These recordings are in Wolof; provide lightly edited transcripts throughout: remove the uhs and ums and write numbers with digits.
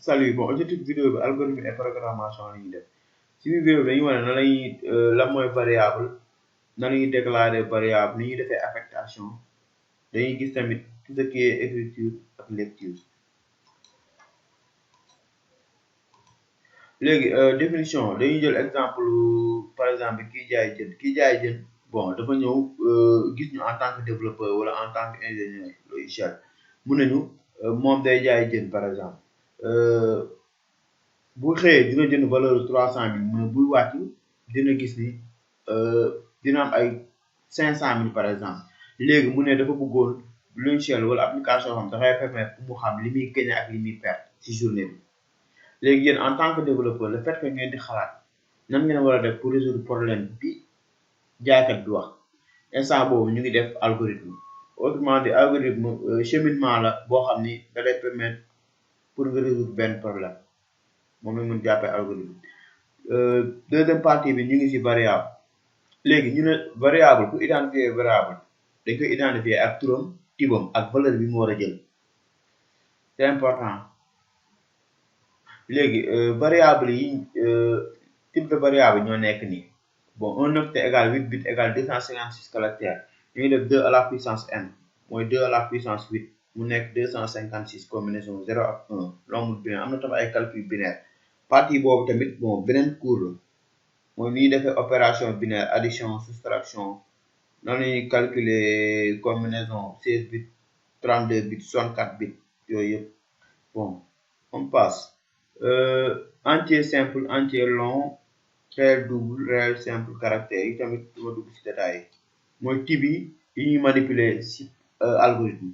Salut, bon objectif vidéo bi algorithme et programmation la ñuy def ci biir vidéo bi dañuy wane nan lañuy lan mooy variable nan lañuy déclarer variable ni ñuy defee affectation dañuy gis tamit tout ce qui est écriture ak lecture. léegi définition dañuy jël exemple par exemple kii jaay jën bon dafa ñëw gis ñu en tant que développeur wala en tant que ingénieur logiciel mun nañu moom day jaay jën par exemple. bu xëyee dina jënd valeur 300 000 mais buy wàcc dina gis ni dina am ay 500 000 par exemple. léegi mu ne dafa bëggoon logiciel wala application xam dafay permettre pour mu xam li muy gagné ak li muy perte ci journée bi. léegi yéen en tant que développeur le fait que ngeen di xalaat nan ngeen war a def pour résoudre problème bi jaaykat bi wax instant boobu ñu ngi def algorithme. autrement dit algorithme cheminement la boo xam ni da lay permettre pour nga résoudre benn problème moom la mën jàppee algorithme. deuxième partie bi ñu ngi ci variable. léegi ñu ne variable pour identifier variable dañ koy identifier ak turam tibam ak valeur bi mu war a jël c'est important. léegi variable yi type de variable ñoo nekk nii bon un octet égale 8 bits égale 256 caractères ñu ngi def 2 à la puissance n mooy 2 à la puissance 8 mu nekk 256 combinaison 0 ak 1 nombre binaire am na tam ay calcul binaire. partie boobu tamit bon beneen cours la mooy ni ñuy defee opération binaire addition soustraction nan la ñuy calculer combinaison 16 bits 32 bits 64 bits yooyu yëpp. bon on passe. entier simple entier long réel double réel simple caractère yi tamit duma dugg ci détail yi mooy type yi ñuy manipuler ci algorithme.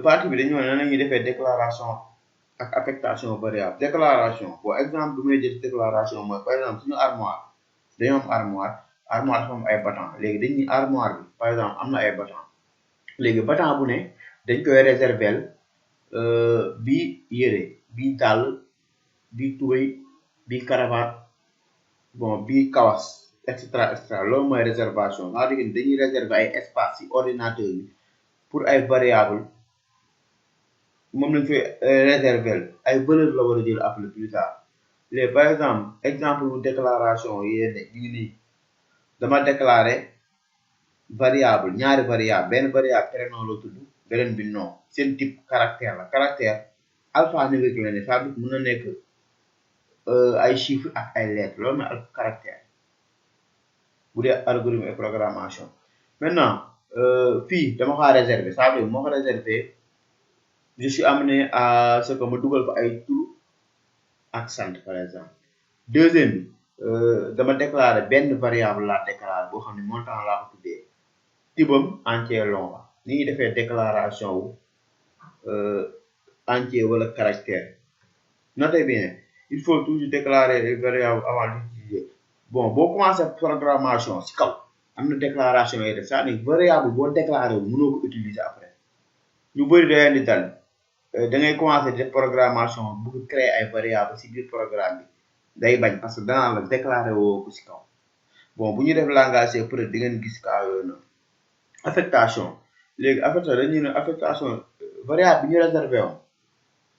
partie bi dañu wax nan la ñuy defee déclaration ak affectation variable. déclaration bon exemple bu may jël déclaration mooy par exemple suñu armoire dañoo am armoire dafa am ay battant léegi dañuy armoire bi par exemple am na ay battant léegi battant bu ne dañ koy réserver bi yére bi dàll bi tubéy bi cravate bon bi kawas et cetera loolu mooy réservation c'est-à-dire dañuy réserver ay espace ci ordinateur bi pour ay variable moom lañ fay réserver ay valeur la war a jël après plus tard. léegi par exemple bu déclaration yéen ñu ngi nii dama déclarer variable ñaari variable benn variable prénom la tudd beneen bi non seen type caractère la caractère alphanumérique la ne ça mën na nekk ay chiffres ak ay lettres loolu mooy caractère bu dee algorithme et programmation. maintenant fii dama ko réserver ça veut dire moo ko réserver je suis amené à ce que ma dugal fa ay tur ak sant par exemple. deuxième bi dama déclarer benn variable laa déclarer boo xam ne montant laa ko tuddee tibam entier long la ni ñuy defee déclaration wu entier wala caractère. notez bien il faut toujours déclarer les variables avant d'utiliser. bon boo commencé programmation ci kaw am na déclaration yi def c'est-à-dire variable boo déclaré wu mënoo ko utiliser après ñu bëri da leen di dal da ngay commencé def programmation bëgg créer ay variable ci biir programme bi day bañ parce que danaa la déclaré woo ko ci kaw. bon bu ñuy def langage c'est peut-être di ngeen gis cas yooyu noonu. affectation léegi affectation dañuy ne affectation variable bi ñu réservé woon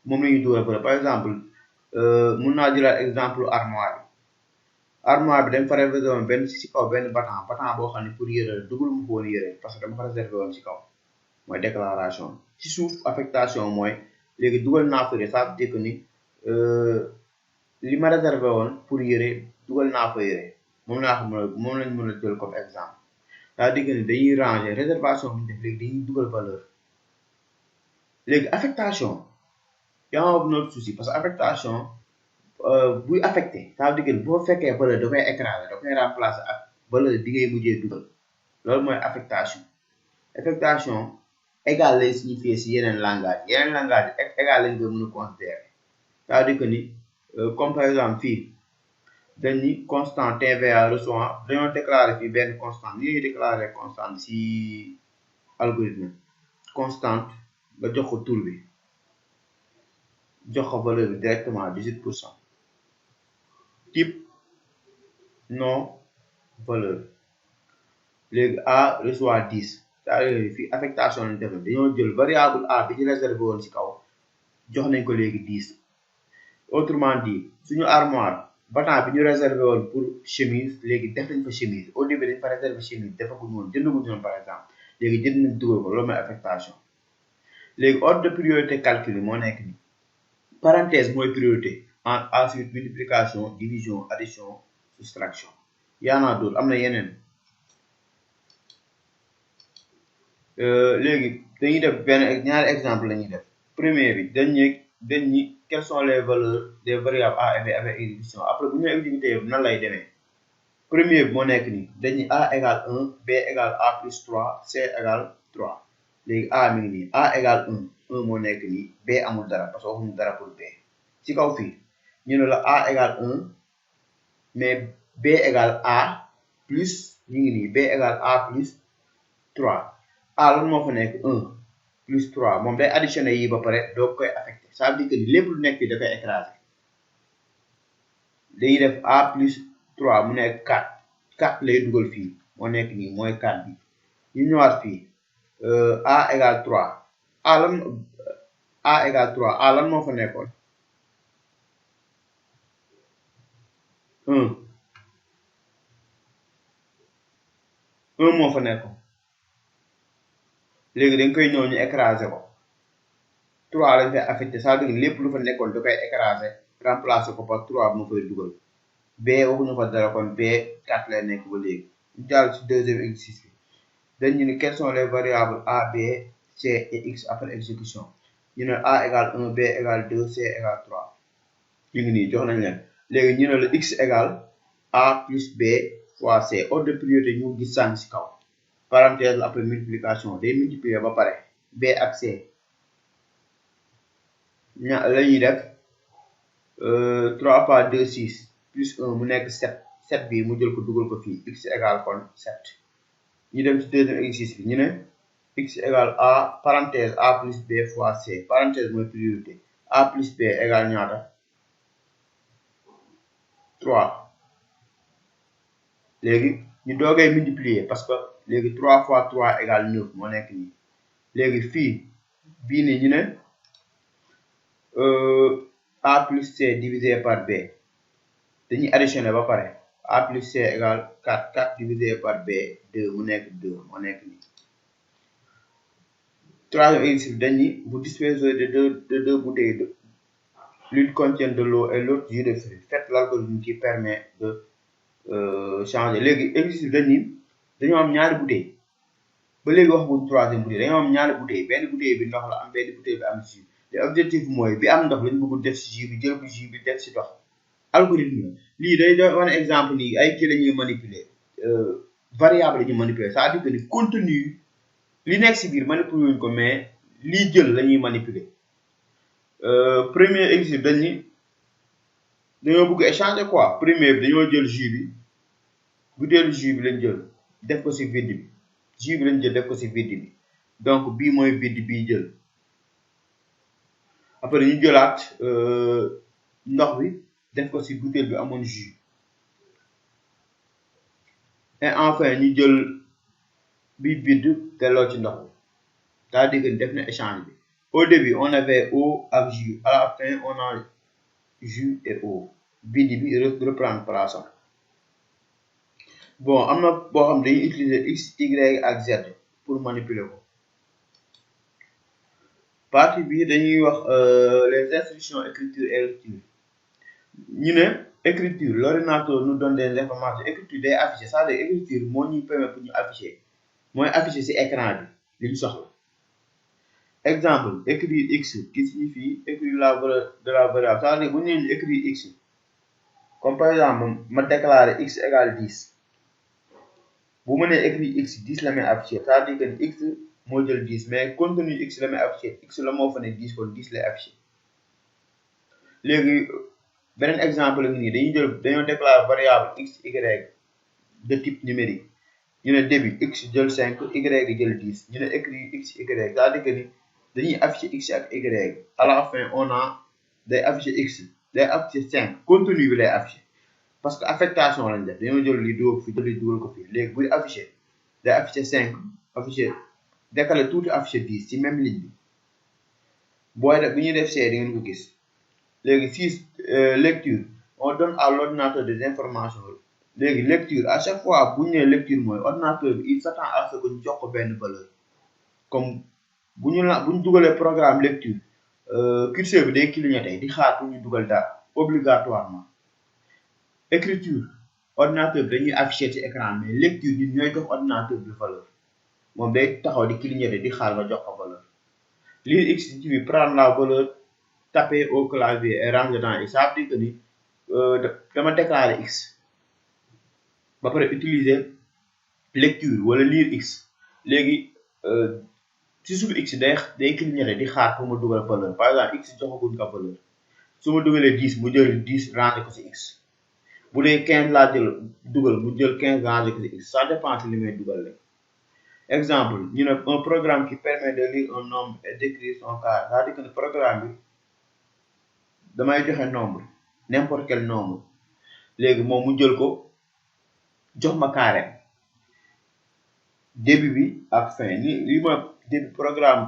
moom la ñuy dugal par exemple mun naa jëlaat exemple armoire bi dañ fa réservé woon benn ci kaw benn battant boo xam ne pour yére la dugal mu ko woon yére parce que dama ko réservé woon ci kaw mooy déclaration. ci suuf affectation mooy léegi dugal naa fa ça veut dire que ni li ma réservé woon pour yére dugal naa fa yére moom lañ mën a jël comme exemple. c'est-à-dire que ni dañuy ranger réservation bi ñu def léegi dañuy dugal valeur. léegi affectation y a un autre souci parce que affectation buy affecté ça veut dire que boo fekkee valeur da koy écraser da koy remplacer ak valeur di ngay mujjee dugal loolu mooy affectation. affectation égal lay signifier si yeneen langage égal lañ koy mën a considérer. c'est-à-dire que ni comme par exemple fii dañ ni constant TVA reçoit dañoo déclarer fii benn constante ni ñuy déclarer constante si algorithme constante nga jox ko tur bi jox ko valeur bi directement 18%. type non valeur léegi A reçoit 10 c'est-à-dire fii affectation lañ def dañoo jël variable A bi ñu réservé woon ci kaw jox nañ ko léegi 10 autrement dit suñu armoire battant bi ñu réservé woon pour chemise léegi def nañ fa chemise au début dañ fa réservé chemise defaguñu woon jëndaguñu woon par exemple léegi jënd nañ dugal ko loolu mooy affectation léegi ordre de priorité calcul moo nekk nii parenthèse mooy priorité ensuite multiplication division addition soustraction yaanaa d'autres am na yeneen léegi dañuy def ñaari exemple la ñuy def premier bi dañ ñi quelles sont les valeurs des variables a et b avec exécution après bu ñu exécuté nan lay demee premier bi moo nekk nii dañ ñi a égale 1 b égale a plus 3 c égale 3 léegi a mi ngi nii a égale 1 moo nekk nii b amul dara parce que waxuñu dara pour b ci kaw fii ñu ne la a égale 1 mais b égale a plus ñu ngi nii b égale a plus 3 a lan moo fa nekk 1 plus 3 moom day additionné yi ba pare doo koy affecté ça veut dire que ni lépp lu nekk fii da koy écrasé dañuy def a plus 3 mu nekk 4 lay dugal fii moo nekk nii mooy 4 bi ñu ñëwaat fii a égale 3 a égale 3 a lan moo fa nekkoon 1 moo fa nekkoon léegi dañ koy ñëw ñu écrasé ko 3 lañ fay affecté ça veut dire lépp lu fa nekkoon da koy écrasé remplacé ko par 3 moo fay dugal b waxuñu fa dara kon b 4 lay nekk ba léegi ñu jàll ci deuxième exercice bi dañu ne quelles sont les variables a b c et x après exécution ñu ne a égale 1 b égale 2 c égale 3 ñu ngi nii jox nañ leen léegi ñu ne la x égale a plus b fois c ordre de priorité ñu gis sànni ci kaw parenthèse après multiplication day multiplier ba pare b ak c la ñuy def 3 par 2 6 plus 1 mu nekk 7 7 bi mu jël ko dugal ko fii x égale kon 7 ñu dem ci deuxième exercice bi ñu ne x égale a parenthèse a plus b fois c parenthèse mooy priorité a plus b égale ñaata 3 léegi ñu doogay multiplier parce que léegi 3 fois 3 égale 9 moo nekk nii léegi fii bii nii ñu ne a plus c divisé par b dañuy additionné ba pare a plus c égale 4 4 divisé par b 2 mu nekk 2 moo nekk nii troisième exercice dañuy vous disposez de deux bouteilles l'une contient de l'eau et l'autre jus de fruits faites l'algorithme qui permet de changer léegi exercice dañoo am ñaari bouteille ba léegi wax bu troisième bouteille dañoo am ñaari bouteille benn bouteille bi ndox la am benn bouteille bi am jus te objectif mooy bi am ndox lañu bëgg def ci jus bi jël bu jus bi def ci ndox algorithme lii day doon wane exemple nii ay kii la ñuy manipuler variable la ñuy manipuler c'est-à-dire que ni contenu li nekk ci biir manipuler wuñ ko mais lii jël la ñuy manipuler premier exercice dañoo bëgg échanger quoi premier bi dañoo jël jus bi butéelu jus bi lañ jël def ko ci vide bi jus bi lañ jël def ko ci vide bi donc bii mooy vide bii jël après ñu jëlaat ndox bi def ko ci butéel bi amoon jus et enfin ñu jël bi vide delloo ci ndox bi c'est-à-dire que def na échange bi au début on avait eau ak jus à la fin on a jus et eau vide bi reprendre place am bon am na boo xam dañuy utiliser x y ak z pour manipuler ko partie bi dañuy wax les instructions écriture et lecture ñu ne écriture l'ordinateur nous donne des informations écriture day afficher c'est-à-dire écriture moo ñuy permettre pour ñu afficher mooy afficher ci écran bi li ñu soxla exemple écrire x qui signifie écrire la valeur de la variable c'est-à-dire bu ñu nee écrire x comme par exemple ma déclarer x égale 10 bu ma nee écrire x 10 la may afficher c'est-à-dire que x moo jël 10 mais contenu x la may afficher x la moo fa ne 10 kon 10 lay afficher léegi beneen exemple la ngi nii dañoo déclarer variable x y de type numérique ñu ne début x jël 5 y jël 10 ñu ne écrire x y c'est-à-dire que ni dañuy afficher x ak y à la fin on a day afficher x day afficher 5 contenu bi lay afficher parce que affectation lañ def dañoo jël li dugal fi jël li dugal ko fii léegi buy afficher day afficher 5 afficher décaler tuuti afficher 10 ci même ligne bi booy def bu ñuy def C di ngeen ko gis. léegi 6 lecture on donne à l'ordinateur des informations. léegi lecture à chaque fois bu ñu nee lecture mooy ordinateur bi il s'attend à ce que ñu jox ko benn valeur comme bu ñu dugalee programme lecture curseur bi day clignoter di xaar pour ñu dugal dara obligatoirement. écriture ordinateur bi dañuy afficher ci écran mais lecture ñun ñooy jox ordinateur bi valeur moom day taxaw di clignoter di xaar nga jox ko valeur. lire x bi prendre la valeur taper au clavier et ranger dans x ça veut dire que ni dama déclarer x ba pare utiliser lecture wala lire x léegi ci suuf x day clignoter di xaar pour ma dugal valeur par exemple x joxaguñ ko valeur su ma dugalee 10 mu jël 10 ranger ko ci x bu dee 15 laa jël dugal mu jël 15 ranger ko ci x ça dépend ci li may dugal rek. exemple ñu ne un programme qui permet de lire un nombre et d'écrire son carré c'est-à-dire que programme bi damay joxe nombre n'importe quel nombre léegi moom mu jël ko jox ma carré début bi ak fin li mooy début programme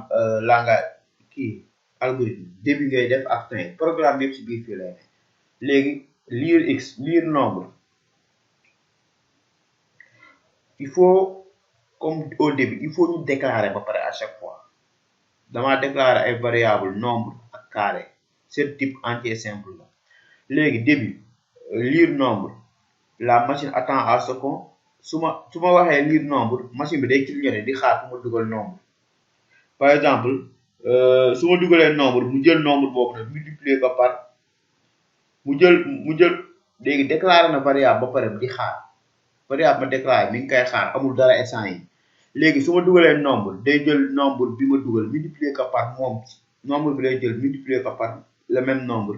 langage kii algorithme début ngay def ak fin programme yëpp ci biir fii lay léegi lire x lire nombre il faut comme au début il faut ñu déclarer ba pare à chaque fois dama déclarer ay variable nombre ak carré c'est type entier simple la léegi début lire nombre la machine attend à ce qu'on su ma waxee lire nombre machine bi day clignoter di xaar fu ma dugal nombre par exemple su ma dugalee nombre mu jël nombre boobu nag multiplier ko par mu jël léegi déclarer na variable ba pare di xaar variable ma déclarer mi ngi koy xaar amul dara instant yi léegi su ma dugalee nombre day jël nombre bi ma dugal multiplier ko par moom nombre bi lay jël multiplier ko par le même nombre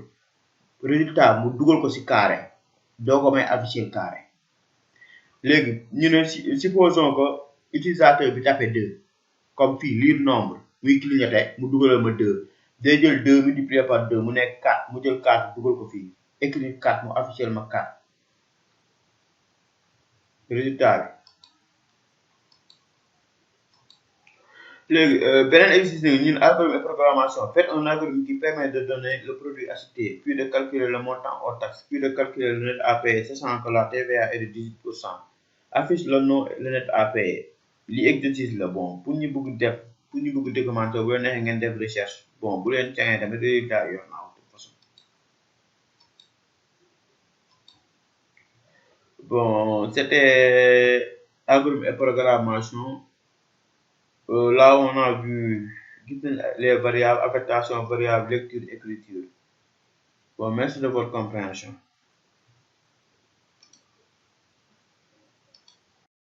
résultat mu dugal ko ci carré doo ko may afficher carré léegi ñu ne supposons que utilisateur bi tapé 2 comme fii lire nombre muy clignoter mu dugalal ma 2 day jël 2 multiplier par 2 mu nekk 4 mu jël 4 dugal ko fii écrire 4 mu afficher ma 4 résultat bi. léegi beneen exercice nag ñun algorithme et programmation faites un algorithme qui permet de donner le produit acheté puis de calculer le montant hors taxe puis de calculer le net à payer sachant que la TVA est de 18%. affiche le nom et le net à payer li exercice la bon pour ñu bëgg documenter bu leen neexee ngeen def recherche bon bu leen cangee tamit résultat yor naa de toute façon. bon c'était algorithme et programmation. Là on a vu les variables affectation, variables lecture, écriture. Bon, merci de votre compréhension.